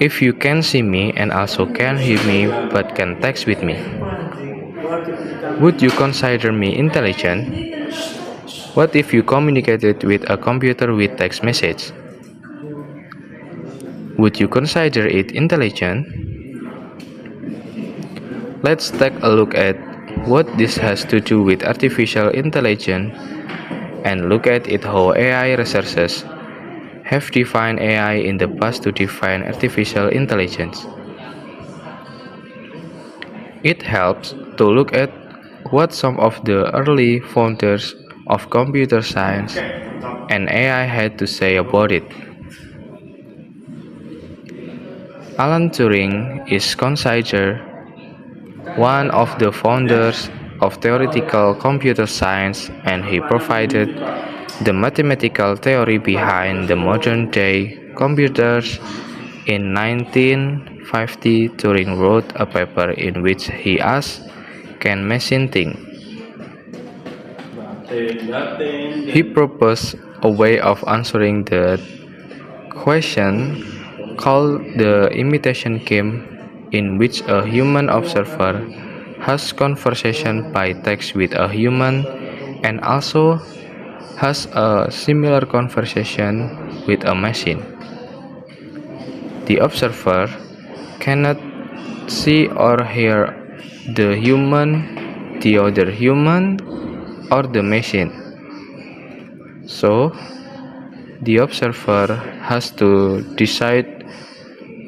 If you can see me and also can hear me but can text with me, would you consider me intelligent? What if you communicated with a computer with text message? Would you consider it intelligent? Let's take a look at what this has to do with artificial intelligence and look at it how AI researchers have defined AI in the past to define artificial intelligence. It helps to look at what some of the early founders of computer science and AI had to say about it. Alan Turing is considered one of the founders of theoretical computer science, and he provided the mathematical theory behind the modern-day computers. In 1950, Turing wrote a paper in which he asked, "Can machine think?" He proposed a way of answering the question called the imitation game, in which a human observer has conversation by text with a human and also has a similar conversation with a machine. The observer cannot see or hear the other human, or the machine. So, the observer has to decide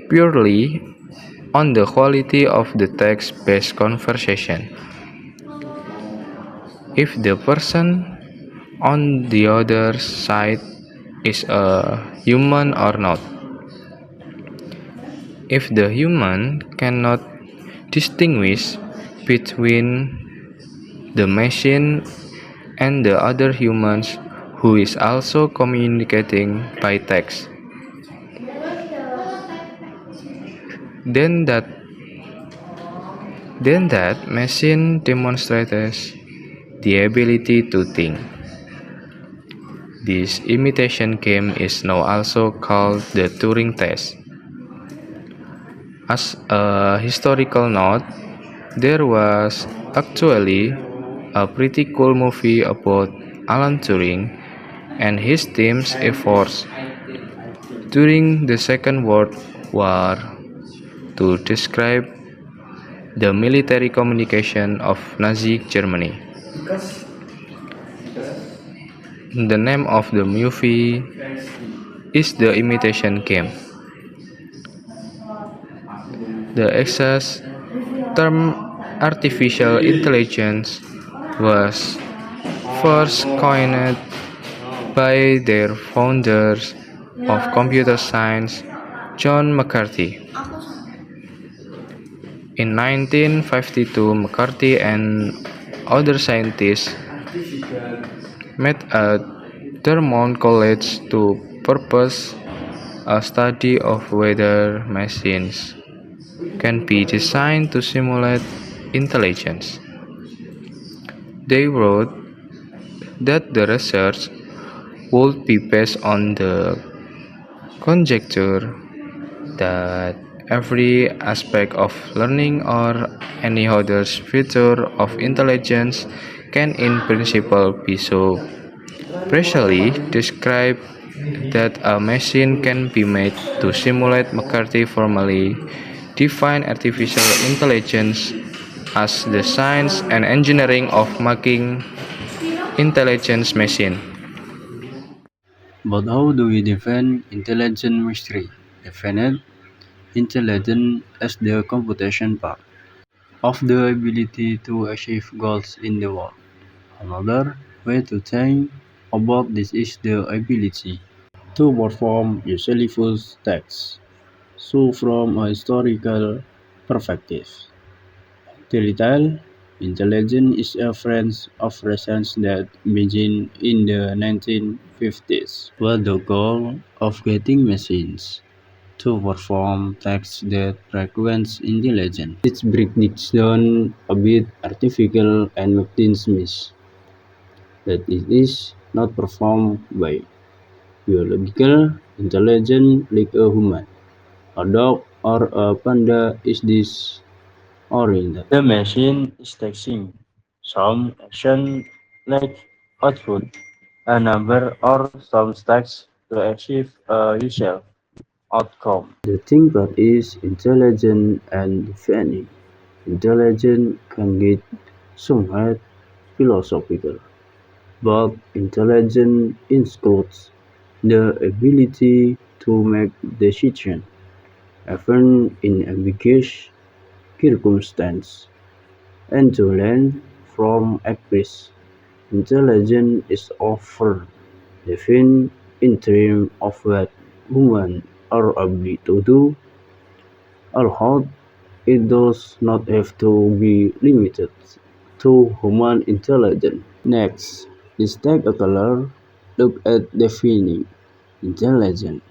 purely on the quality of the text-based conversation. If the person on the other side is a human or not. If the human cannot distinguish between the machine and the other humans who is also communicating by text, then that machine demonstrates the ability to think. This imitation game is now also called the Turing test. As a historical note, there was actually a pretty cool movie about Alan Turing and his team's efforts during the Second World War to describe the military communication of Nazi Germany. The name of the movie is The Imitation Game. The exact term artificial intelligence was first coined by their founders of computer science, John McCarthy. In 1952, McCarthy and other scientists met at Dartmouth College to propose a study of whether machines can be designed to simulate intelligence. They wrote that the research would be based on the conjecture that every aspect of learning or any other feature of intelligence can in principle be so precisely described that a machine can be made to simulate. McCarthy formally defined artificial intelligence as the science and engineering of making intelligent machine. But how do we define intelligent mystery? Define intelligence as the computation part of the ability to achieve goals in the world. Another way to think about this is the ability to perform useful tasks. So, from a historical perspective, intellectual intelligence is a branch of research that began in the 1950s, with the goal of getting machines to perform tasks that require intelligence. It breaks down a bit artificial and mechanisms that it is not performed by biological intelligence like a human. A dog or a panda is disoriented. The machine is taking some action like output a number or some text to achieve a usual outcome. The thinker is intelligent and defining. Intelligence can get somewhat philosophical, but intelligence includes the ability to make decisions, even in ambiguous circumstances, and to learn from experience. Intelligence is often defined in terms of what humans are able to do, although it does not have to be limited to human intelligence. Next, let's take a closer look at defining intelligence.